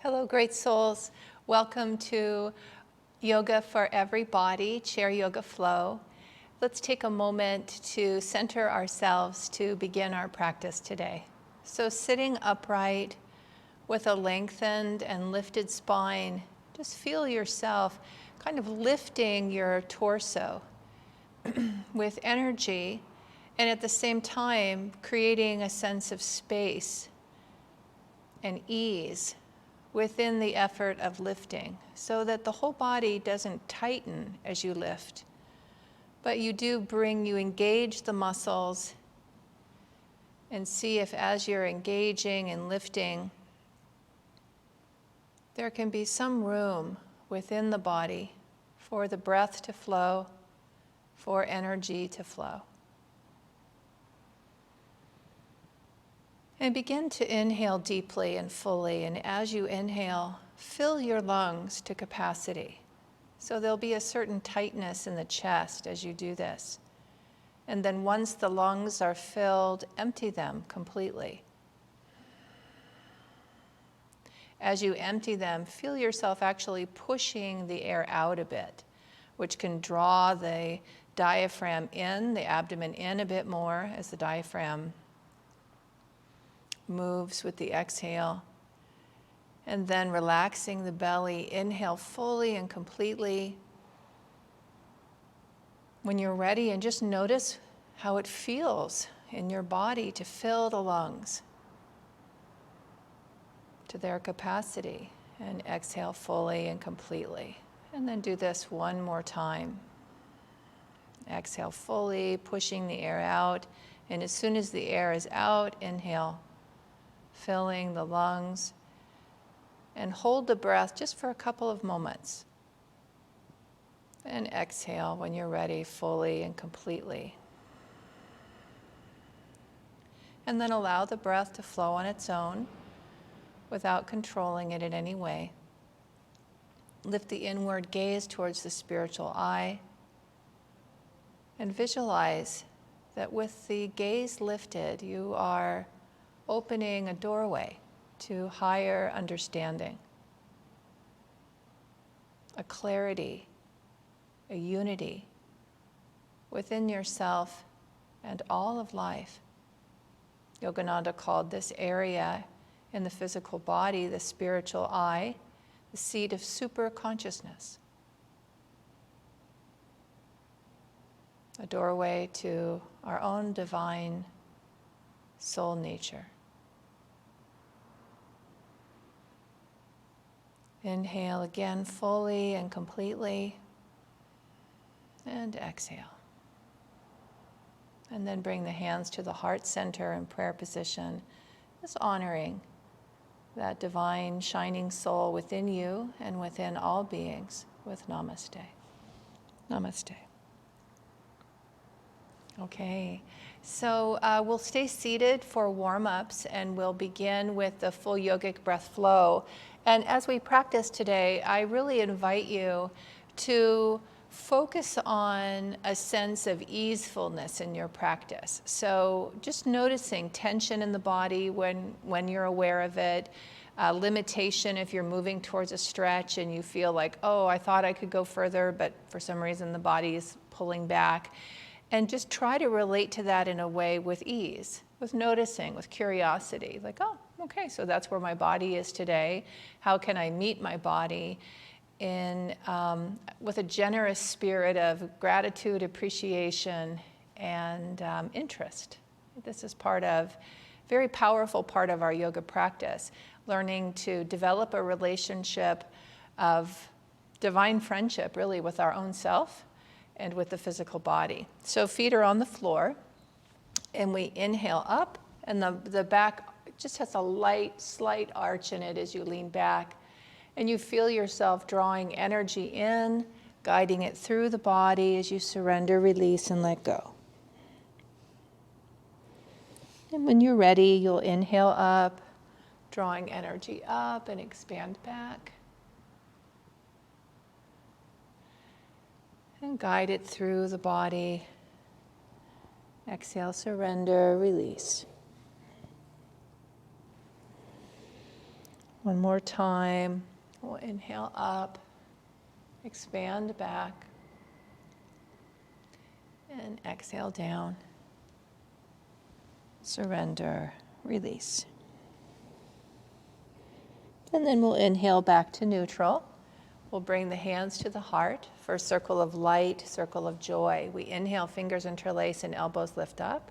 Hello, great souls. Welcome to Yoga for Everybody, Chair Yoga Flow. Let's take a moment to center ourselves to begin our practice today. So sitting upright with a lengthened and lifted spine, just feel yourself kind of lifting your torso with energy, and at the same time creating a sense of space and ease within the effort of lifting, so that the whole body doesn't tighten as you lift, but you engage the muscles and see if as you're engaging and lifting, there can be some room within the body for the breath to flow, for energy to flow. And begin to inhale deeply and fully, and as you inhale, fill your lungs to capacity. So there'll be a certain tightness in the chest as you do this. And then once the lungs are filled, empty them completely. As you empty them, feel yourself actually pushing the air out a bit, which can draw the diaphragm in, the abdomen in a bit more as the diaphragm moves with the exhale, and then relaxing the belly. Inhale fully and completely. When you're ready, and just notice how it feels in your body to fill the lungs to their capacity, and exhale fully and completely. And then do this one more time. Exhale fully, pushing the air out, and as soon as the air is out, inhale, filling the lungs, and hold the breath just for a couple of moments. And exhale when you're ready, fully and completely. And then allow the breath to flow on its own without controlling it in any way. Lift the inward gaze towards the spiritual eye, and visualize that with the gaze lifted, you are opening a doorway to higher understanding, a clarity, a unity within yourself and all of life. Yogananda called this area in the physical body the spiritual eye, the seat of super consciousness, a doorway to our own divine soul nature. Inhale again fully and completely, and exhale. And then bring the hands to the heart center in prayer position, just honoring that divine shining soul within you and within all beings with Namaste. Namaste. Okay, so we'll stay seated for warm-ups, and we'll begin with the full yogic breath flow. And as we practice today, I really invite you to focus on a sense of easefulness in your practice. So just noticing tension in the body when you're aware of it, limitation if you're moving towards a stretch and you feel like, oh, I thought I could go further, but for some reason the body is pulling back. And just try to relate to that in a way with ease, with noticing, with curiosity. Like, oh, okay, so that's where my body is today. How can I meet my body with a generous spirit of gratitude, appreciation, and interest? This is very powerful part of our yoga practice, learning to develop a relationship of divine friendship, really, with our own self and with the physical body. So feet are on the floor, and we inhale up, and the back just has a slight arch in it as you lean back, and you feel yourself drawing energy in, guiding it through the body as you surrender, release, and let go. And when you're ready, you'll inhale up, drawing energy up and expand back. And guide it through the body. Exhale, surrender, release. One more time. We'll inhale up, expand back, and exhale down. Surrender, release. And then we'll inhale back to neutral. We'll bring the hands to the heart for a circle of light, circle of joy. We inhale, fingers interlace and elbows lift up.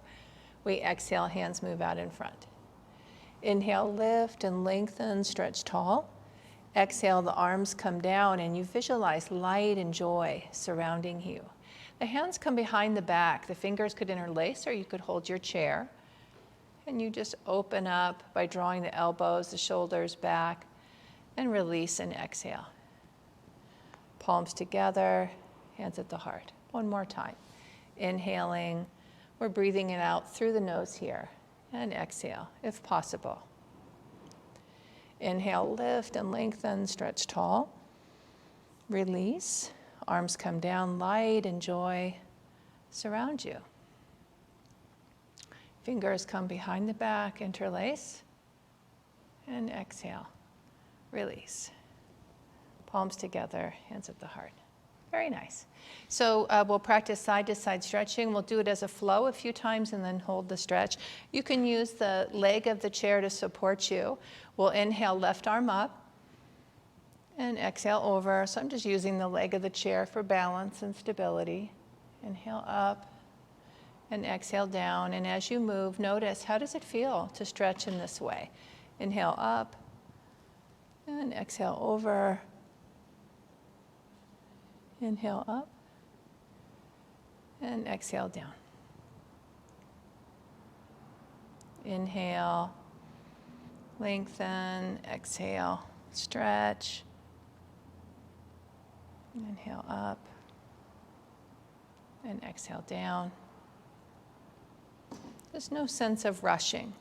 We exhale, hands move out in front. Inhale, lift and lengthen, stretch tall. Exhale, the arms come down and you visualize light and joy surrounding you. The hands come behind the back. The fingers could interlace or you could hold your chair. And you just open up by drawing the elbows, the shoulders back, and release and exhale. Palms together, hands at the heart. One more time. Inhaling, we're breathing it out through the nose here. And exhale, if possible. Inhale, lift and lengthen, stretch tall. Release, arms come down, light and joy surround you. Fingers come behind the back, interlace. And exhale, release. Palms together, hands at the heart. Very nice. So we'll practice side-to-side stretching. We'll do it as a flow a few times and then hold the stretch. You can use the leg of the chair to support you. We'll inhale, left arm up, and exhale over. So I'm just using the leg of the chair for balance and stability. Inhale up, and exhale down. And as you move, notice, how does it feel to stretch in this way? Inhale up, and exhale over. Inhale up, and exhale down. Inhale, lengthen, exhale, stretch. Inhale up, and exhale down. There's no sense of rushing,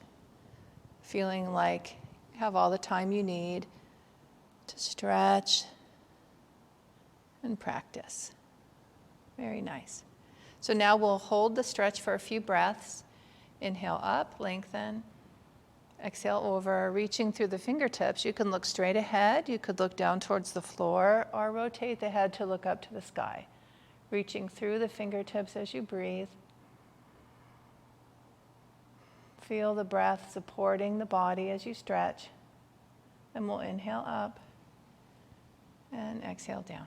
feeling like you have all the time you need to stretch and practice. Very nice. So now we'll hold the stretch for a few breaths. Inhale up, lengthen. Exhale over, reaching through the fingertips. You can look straight ahead. You could look down towards the floor or rotate the head to look up to the sky. Reaching through the fingertips as you breathe. Feel the breath supporting the body as you stretch. And we'll inhale up and exhale down.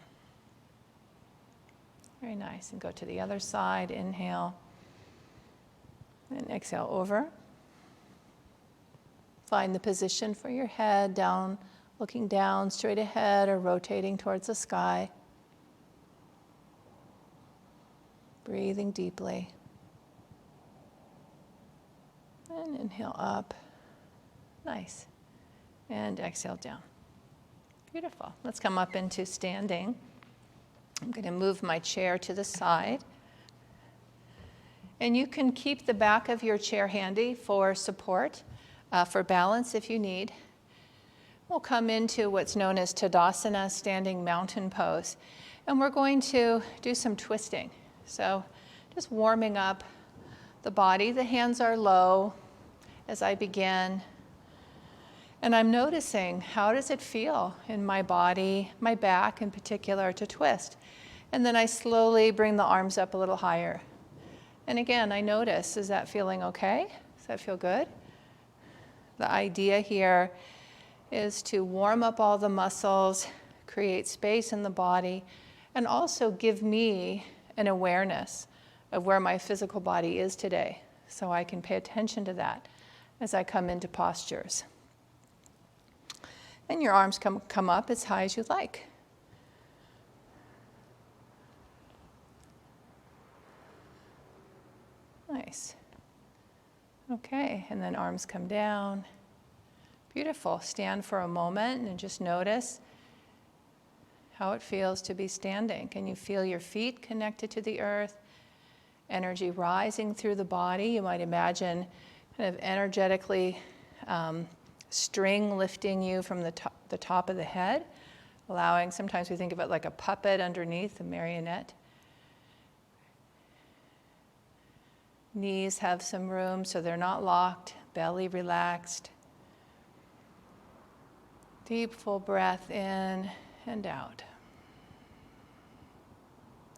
Very nice. And go to the other side. Inhale. And exhale over. Find the position for your head, down, looking down, straight ahead, or rotating towards the sky. Breathing deeply. And inhale up. Nice. And exhale down. Beautiful. Let's come up into standing. I'm going to move my chair to the side. And you can keep the back of your chair handy for support, for balance if you need. We'll come into what's known as Tadasana, standing mountain pose. And we're going to do some twisting. So just warming up the body. The hands are low as I begin. And I'm noticing, how does it feel in my body, my back in particular, to twist? And then I slowly bring the arms up a little higher. And again, I notice, is that feeling okay? Does that feel good? The idea here is to warm up all the muscles, create space in the body, and also give me an awareness of where my physical body is today, so I can pay attention to that as I come into postures. And your arms come up as high as you like. Nice. Okay, and then arms come down. Beautiful. Stand for a moment and just notice how it feels to be standing. Can you feel your feet connected to the earth? Energy rising through the body. You might imagine kind of energetically string lifting you from the top of the head, allowing, sometimes we think of it like a puppet underneath, a marionette. Knees have some room so they're not locked, belly relaxed. Deep, full breath in and out.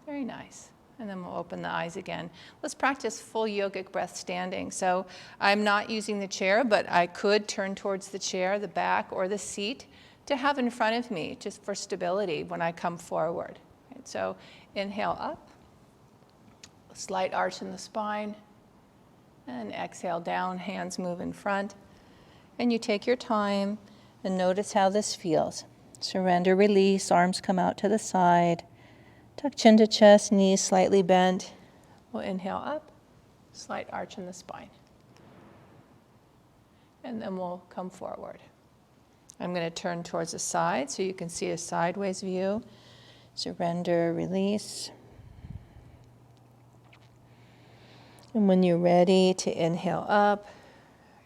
Very nice. And then we'll open the eyes again. Let's practice full yogic breath standing. So I'm not using the chair, but I could turn towards the chair, the back, or the seat to have in front of me, just for stability when I come forward. Right, so inhale up, a slight arch in the spine, and exhale down, hands move in front. And you take your time and notice how this feels. Surrender, release, arms come out to the side. Tuck chin to chest, knees slightly bent. We'll inhale up, slight arch in the spine. And then we'll come forward. I'm going to turn towards the side so you can see a sideways view. Surrender, release. And when you're ready to inhale up,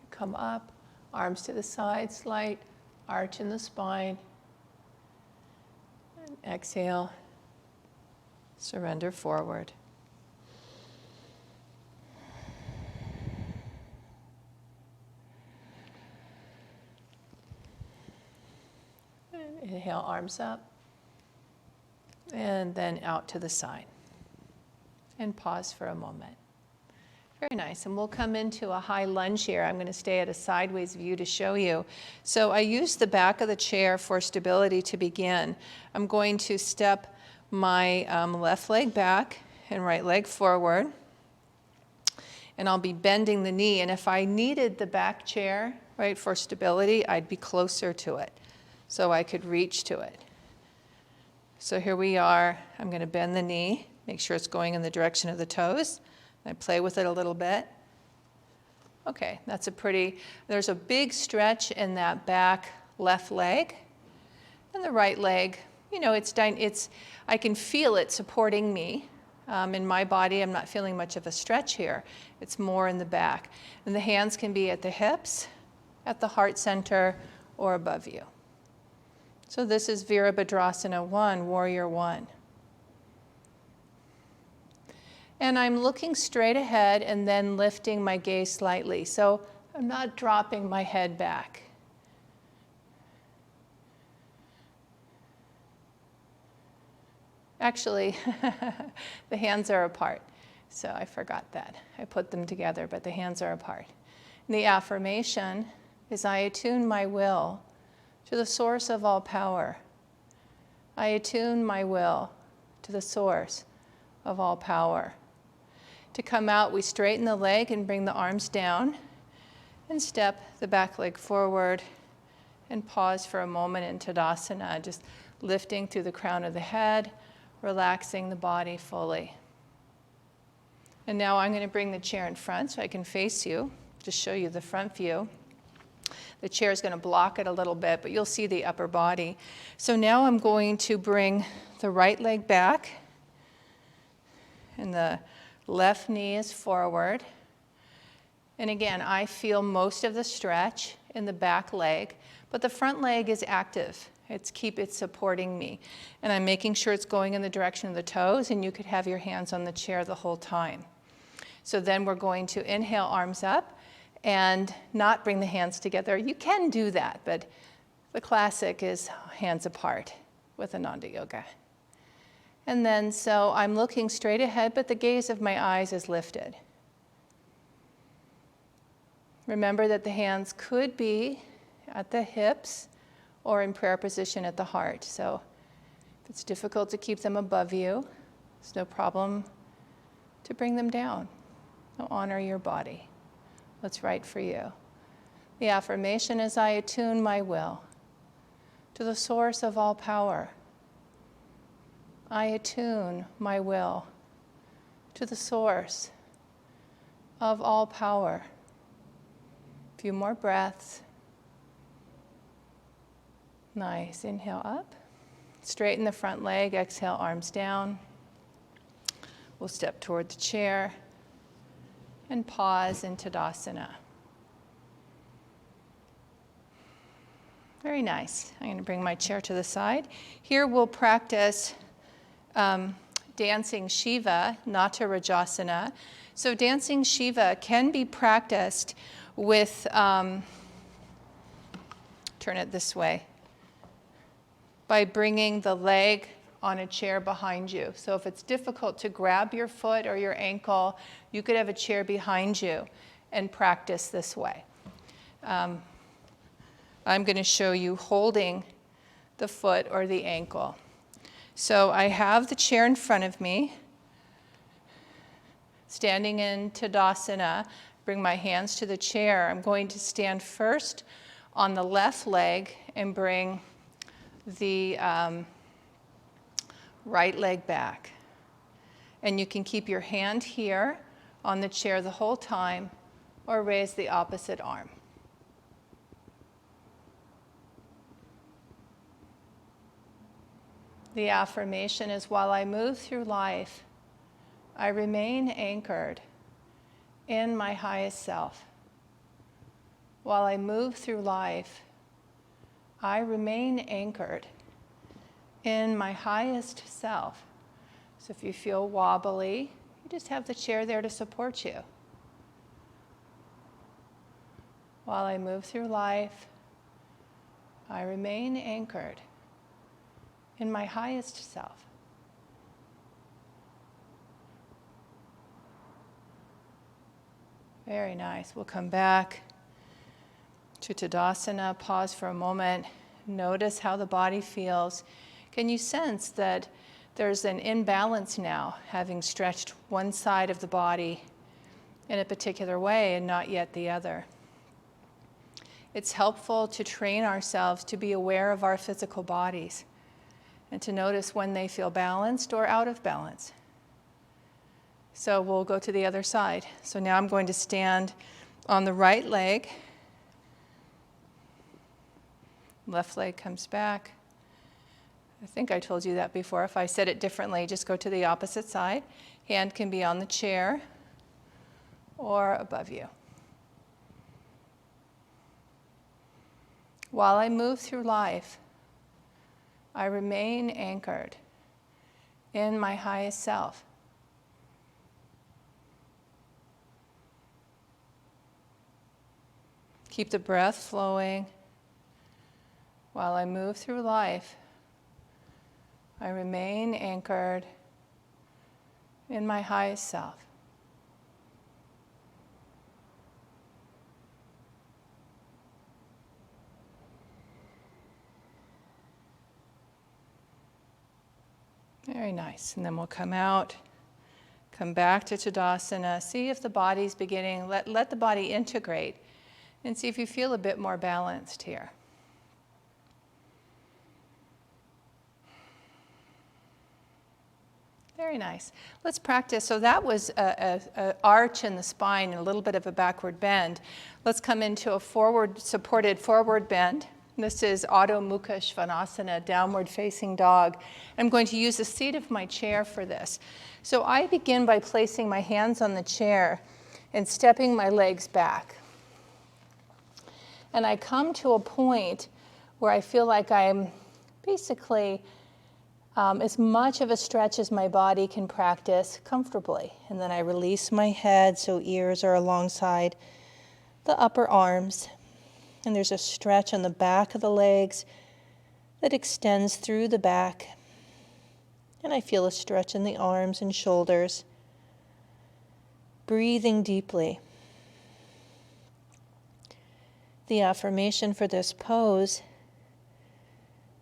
come up, arms to the side, slight arch in the spine. And exhale, surrender forward. And inhale, arms up. And then out to the side. And pause for a moment. Very nice. And we'll come into a high lunge here. I'm going to stay at a sideways view to show you. So I use the back of the chair for stability to begin. I'm going to step my left leg back and right leg forward. And I'll be bending the knee. And if I needed the back chair, right, for stability, I'd be closer to it so I could reach to it. So here we are. I'm going to bend the knee, make sure it's going in the direction of the toes. I play with it a little bit. Okay, there's a big stretch in that back left leg. And the right leg, I can feel it supporting me. In my body, I'm not feeling much of a stretch here. It's more in the back. And the hands can be at the hips, at the heart center, or above you. So this is Virabhadrasana 1, Warrior 1. And I'm looking straight ahead and then lifting my gaze slightly. So I'm not dropping my head back. Actually, the hands are apart. So I forgot that. I put them together, but the hands are apart. And the affirmation is, I attune my will to the source of all power. I attune my will to the source of all power. To come out, we straighten the leg and bring the arms down and step the back leg forward and pause for a moment in Tadasana, just lifting through the crown of the head, relaxing the body fully. And now I'm going to bring the chair in front so I can face you, just show you the front view. The chair is going to block it a little bit, but you'll see the upper body. So now I'm going to bring the right leg back and the left knee is forward. And again, I feel most of the stretch in the back leg, but the front leg is active. It's supporting me. And I'm making sure it's going in the direction of the toes, and you could have your hands on the chair the whole time. So then we're going to inhale, arms up, and not bring the hands together. You can do that, but the classic is hands apart with Ananda Yoga. And then so I'm looking straight ahead, but the gaze of my eyes is lifted. Remember that the hands could be at the hips or in prayer position at the heart. So if it's difficult to keep them above you, it's no problem to bring them down. So honor your body. What's right for you. The affirmation is, I attune my will to the source of all power. I attune my will to the source of all power. A few more breaths. Nice. Inhale up. Straighten the front leg. Exhale, arms down. We'll step toward the chair and pause in Tadasana. Very nice. I'm going to bring my chair to the side. Here we'll practice dancing Shiva, Nata Rajasana. So dancing Shiva can be practiced with, turn it this way. by bringing the leg on a chair behind you. So if it's difficult to grab your foot or your ankle, you could have a chair behind you and practice this way. I'm going to show you holding the foot or the ankle. So I have the chair in front of me, standing in Tadasana. Bring my hands to the chair. I'm going to stand first on the left leg and bring the right leg back. And you can keep your hand here on the chair the whole time, or raise the opposite arm. The affirmation is, while I move through life, I remain anchored in my highest self. While I move through life, I remain anchored in my highest self. So if you feel wobbly, you just have the chair there to support you. While I move through life, I remain anchored in my highest self. Very nice. We'll come back to Tadasana. Pause for a moment. Notice how the body feels. Can you sense that there's an imbalance now, having stretched one side of the body in a particular way and not yet the other? It's helpful to train ourselves to be aware of our physical bodies and to notice when they feel balanced or out of balance. So we'll go to the other side. So now I'm going to stand on the right leg. Left leg comes back. I think I told you that before. If I said it differently, just go to the opposite side. Hand can be on the chair or above you. While I move through life, I remain anchored in my highest self. Keep the breath flowing. While I move through life, I remain anchored in my highest self. Very nice. And then we'll come out, come back to Tadasana. See if the body's beginning, let the body integrate, and see if you feel a bit more balanced here. Very nice. Let's practice. So that was an arch in the spine and a little bit of a backward bend. Let's come into a supported forward bend. This is Adho Mukha Svanasana, downward facing dog. I'm going to use the seat of my chair for this. So I begin by placing my hands on the chair and stepping my legs back. And I come to a point where I feel like I'm basically as much of a stretch as my body can practice comfortably. And then I release my head so ears are alongside the upper arms. And there's a stretch on the back of the legs that extends through the back. And I feel a stretch in the arms and shoulders. Breathing deeply. The affirmation for this pose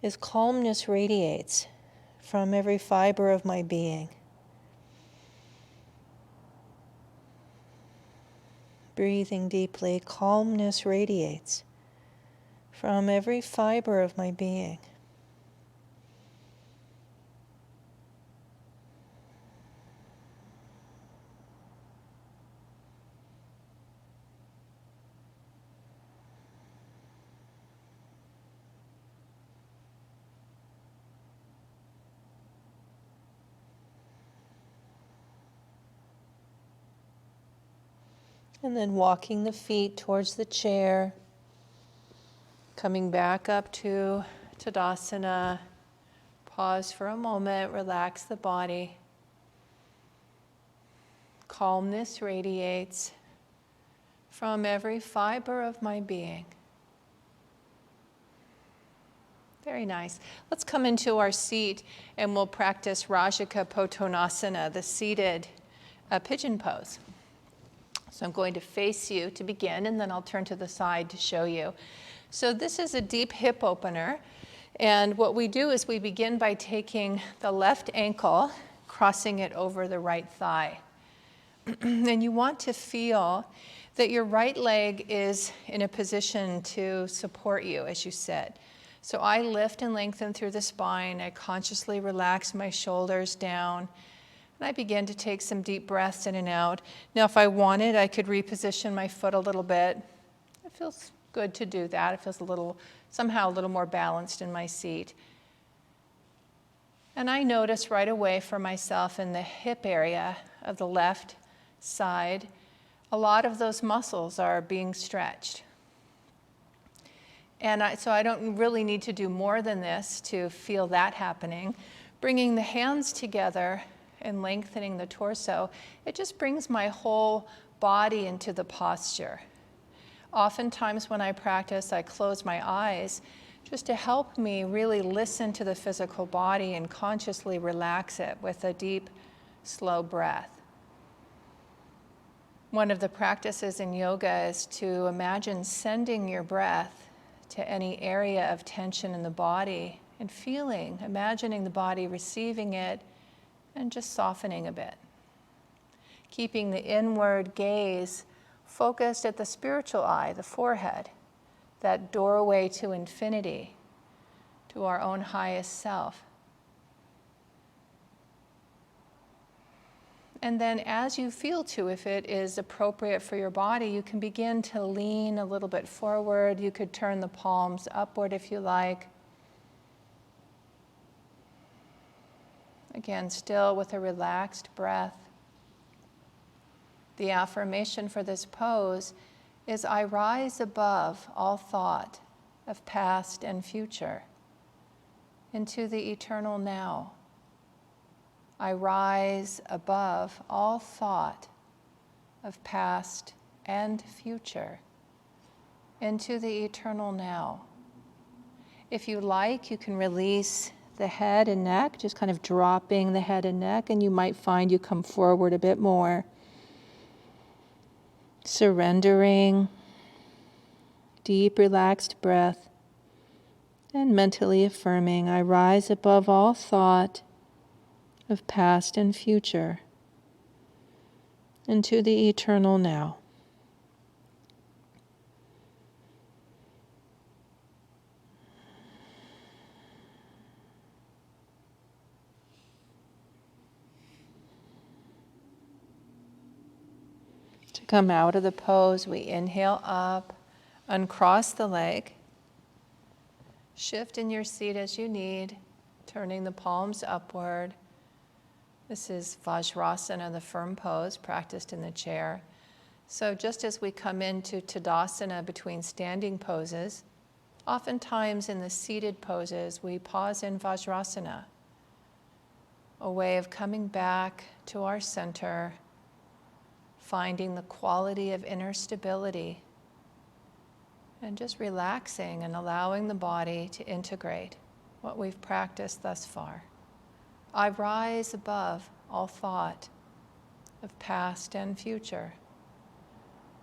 is calmness radiates from every fiber of my being. Breathing deeply, calmness radiates from every fiber of my being. And then walking the feet towards the chair, coming back up to Tadasana. Pause for a moment, relax the body. Calmness radiates from every fiber of my being. Very nice. Let's come into our seat and we'll practice Rajika Pottanasana, the seated pigeon pose. So I'm going to face you to begin, and then I'll turn to the side to show you. So this is a deep hip opener, and what we do is we begin by taking the left ankle, crossing it over the right thigh. And you want to feel that your right leg is in a position to support you as you sit. So I lift and lengthen through the spine. I consciously relax my shoulders down. And I begin to take some deep breaths in and out. Now, if I wanted, I could reposition my foot a little bit. It feels good to do that. It feels somehow a little more balanced in my seat. And I notice right away for myself in the hip area of the left side, a lot of those muscles are being stretched. And so I don't really need to do more than this to feel that happening. Bringing the hands together and lengthening the torso, it just brings my whole body into the posture. Oftentimes when I practice, I close my eyes just to help me really listen to the physical body and consciously relax it with a deep, slow breath. One of the practices in yoga is to imagine sending your breath to any area of tension in the body and imagining the body receiving it and just softening a bit. Keeping the inward gaze focused at the spiritual eye, the forehead, that doorway to infinity, to our own highest self. And then as you feel to, if it is appropriate for your body, you can begin to lean a little bit forward. You could turn the palms upward if you like. Again, still with a relaxed breath. The affirmation for this pose is, I rise above all thought of past and future into the eternal now. I rise above all thought of past and future into the eternal now. If you like, you can release the head and neck, just kind of dropping the head and neck, and you might find you come forward a bit more. Surrendering, deep, relaxed breath, and mentally affirming, I rise above all thought of past and future into the eternal now. To come out of the pose, we inhale up, uncross the leg, shift in your seat as you need, turning the palms upward. This is Vajrasana, the firm pose, practiced in the chair. So just as we come into Tadasana between standing poses, oftentimes in the seated poses, we pause in Vajrasana, a way of coming back to our center, finding the quality of inner stability, and just relaxing and allowing the body to integrate what we've practiced thus far. I rise above all thought of past and future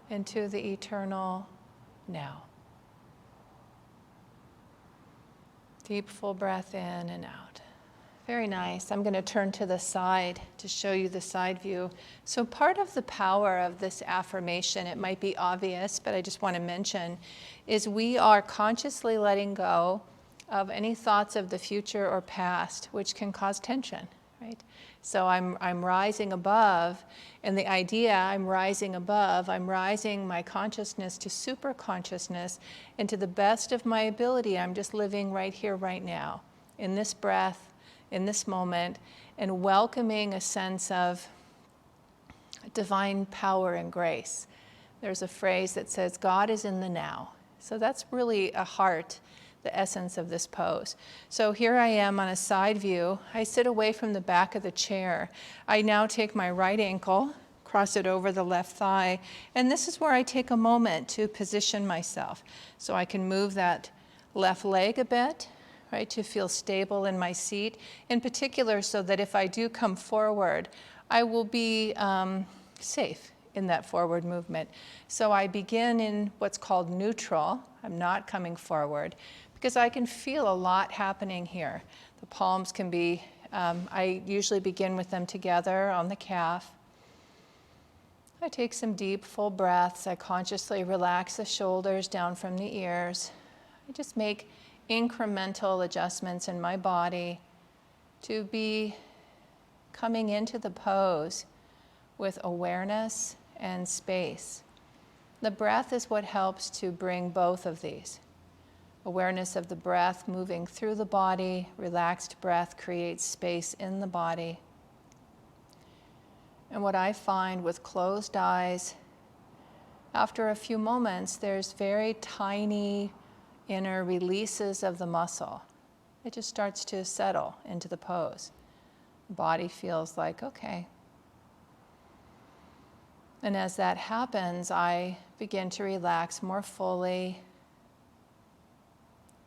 into the eternal now. Deep, full breath in and out. Very nice. I'm going to turn to the side to show you the side view. So part of the power of this affirmation, it might be obvious, but I just want to mention, is we are consciously letting go of any thoughts of the future or past, which can cause tension, right? So I'm rising above, and the idea I'm rising above, I'm rising my consciousness to super consciousness, and to the best of my ability, I'm just living right here, right now, in this breath, in this moment, and welcoming a sense of divine power and grace. There's a phrase that says, God is in the now. So that's really a heart, the essence of this pose. So here I am on a side view. I sit away from the back of the chair. I now take my right ankle, cross it over the left thigh, and this is where I take a moment to position myself. So I can move that left leg a bit, right? To feel stable in my seat, in particular so that if I do come forward, I will be safe in that forward movement. So I begin in what's called neutral. I'm not coming forward because I can feel a lot happening here. The palms can be, I usually begin with them together on the calf. I take some deep, full breaths. I consciously relax the shoulders down from the ears. I just make incremental adjustments in my body to be coming into the pose with awareness and space. The breath is what helps to bring both of these. Awareness of the breath moving through the body, relaxed breath creates space in the body. And what I find with closed eyes, after a few moments, there's very tiny inner releases of the muscle. It just starts to settle into the pose. The body feels like, okay. And as that happens, I begin to relax more fully.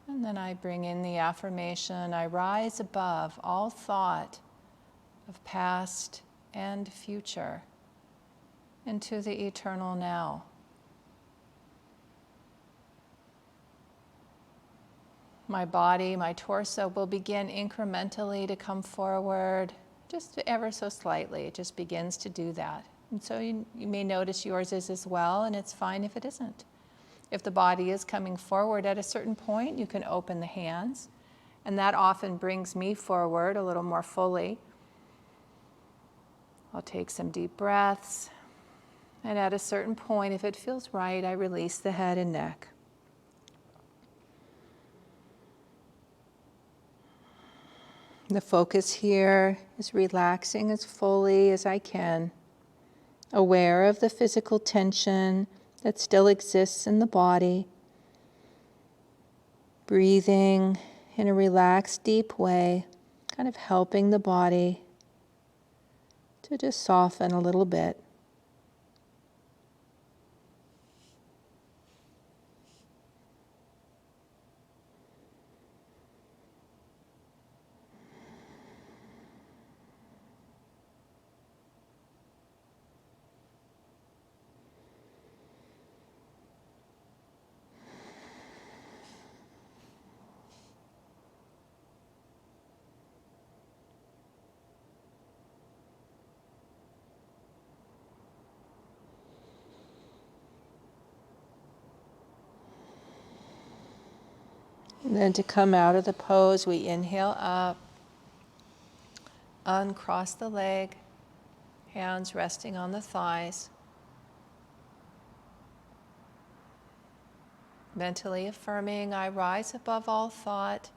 And then I bring in the affirmation, I rise above all thought of past and future into the eternal now. My body, my torso will begin incrementally to come forward, just ever so slightly. It just begins to do that. And so you may notice yours is as well, and it's fine if it isn't. If the body is coming forward at a certain point, you can open the hands, and that often brings me forward a little more fully. I'll take some deep breaths, and at a certain point, if it feels right, I release the head and neck. The focus here is relaxing as fully as I can, aware of the physical tension that still exists in the body, breathing in a relaxed, deep way, kind of helping the body to just soften a little bit. And then to come out of the pose, we inhale up, uncross the leg, hands resting on the thighs. Mentally affirming, I rise above all thought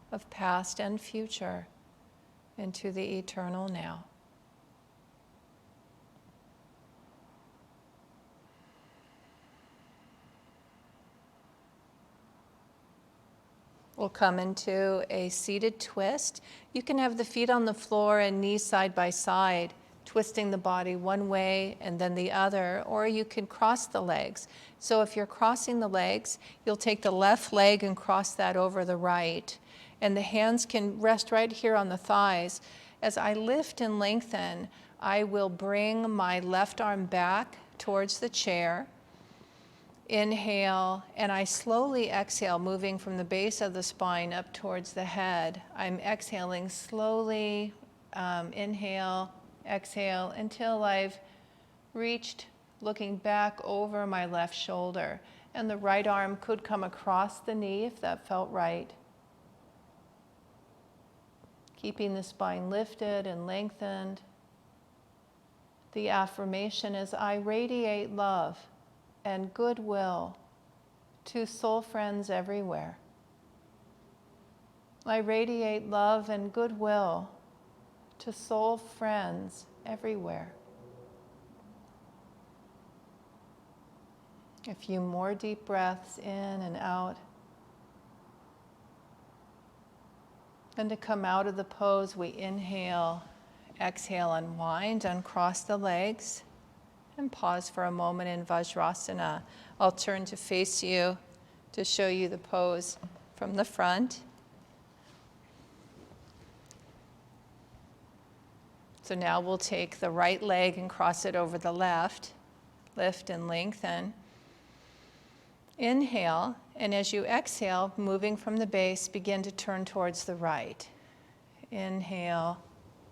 of past and future into the eternal now. We'll come into a seated twist. You can have the feet on the floor and knees side by side, twisting the body one way and then the other, or you can cross the legs. So if you're crossing the legs, you'll take the left leg and cross that over the right. And the hands can rest right here on the thighs. As I lift and lengthen, I will bring my left arm back towards the chair. Inhale, and I slowly exhale, moving from the base of the spine up towards the head. I'm exhaling slowly, inhale, exhale, until I've reached looking back over my left shoulder. And the right arm could come across the knee if that felt right. Keeping the spine lifted and lengthened. The affirmation is, I radiate love and goodwill to soul friends everywhere. I radiate love and goodwill to soul friends everywhere. A few more deep breaths in and out. And to come out of the pose, we inhale, exhale, unwind, uncross the legs. And pause for a moment in Vajrasana. I'll turn to face you to show you the pose from the front. So now we'll take the right leg and cross it over the left. Lift and lengthen. Inhale, and as you exhale, moving from the base, begin to turn towards the right. Inhale,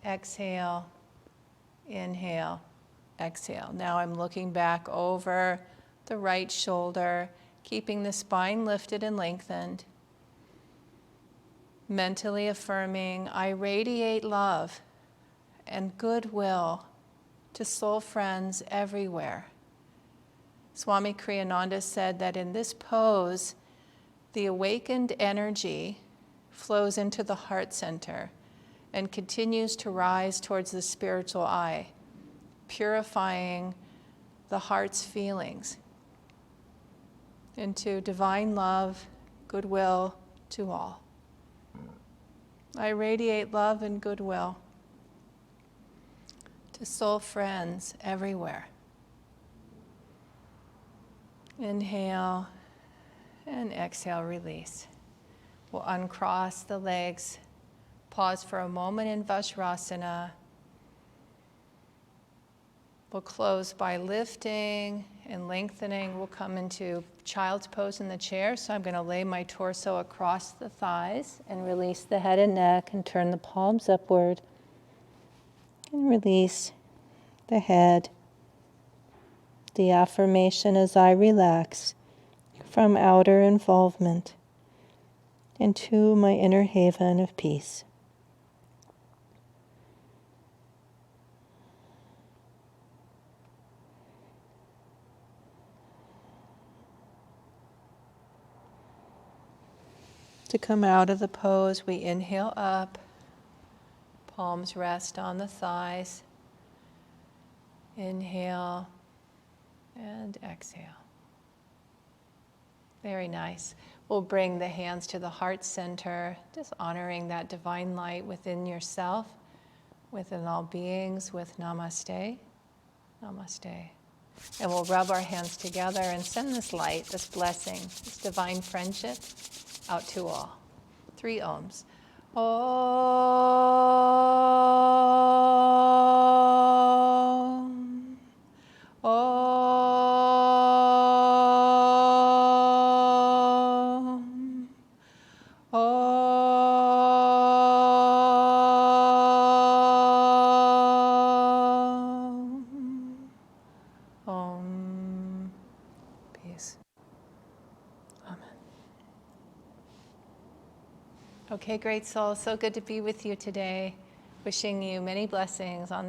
exhale, inhale, exhale. Now I'm looking back over the right shoulder, keeping the spine lifted and lengthened. Mentally affirming, I radiate love and goodwill to soul friends everywhere. Swami Kriyananda said that in this pose, the awakened energy flows into the heart center and continues to rise towards the spiritual eye, purifying the heart's feelings into divine love, goodwill to all. I radiate love and goodwill to soul friends everywhere. Inhale and exhale, release. We'll uncross the legs. Pause for a moment in Vajrasana. We'll close by lifting and lengthening. We'll come into child's pose in the chair. So I'm going to lay my torso across the thighs and release the head and neck and turn the palms upward. And release the head. The affirmation as I relax from outer involvement into my inner haven of peace. To come out of the pose, we inhale up, palms rest on the thighs. Inhale and exhale. Very nice. We'll bring the hands to the heart center, just honoring that divine light within yourself, within all beings, with namaste. Namaste. And we'll rub our hands together and send this light, this blessing, this divine friendship out to all. 3 ohms. Om. Om. Om. Om. Peace. Amen. Okay, great soul. So good to be with you today. Wishing you many blessings on this.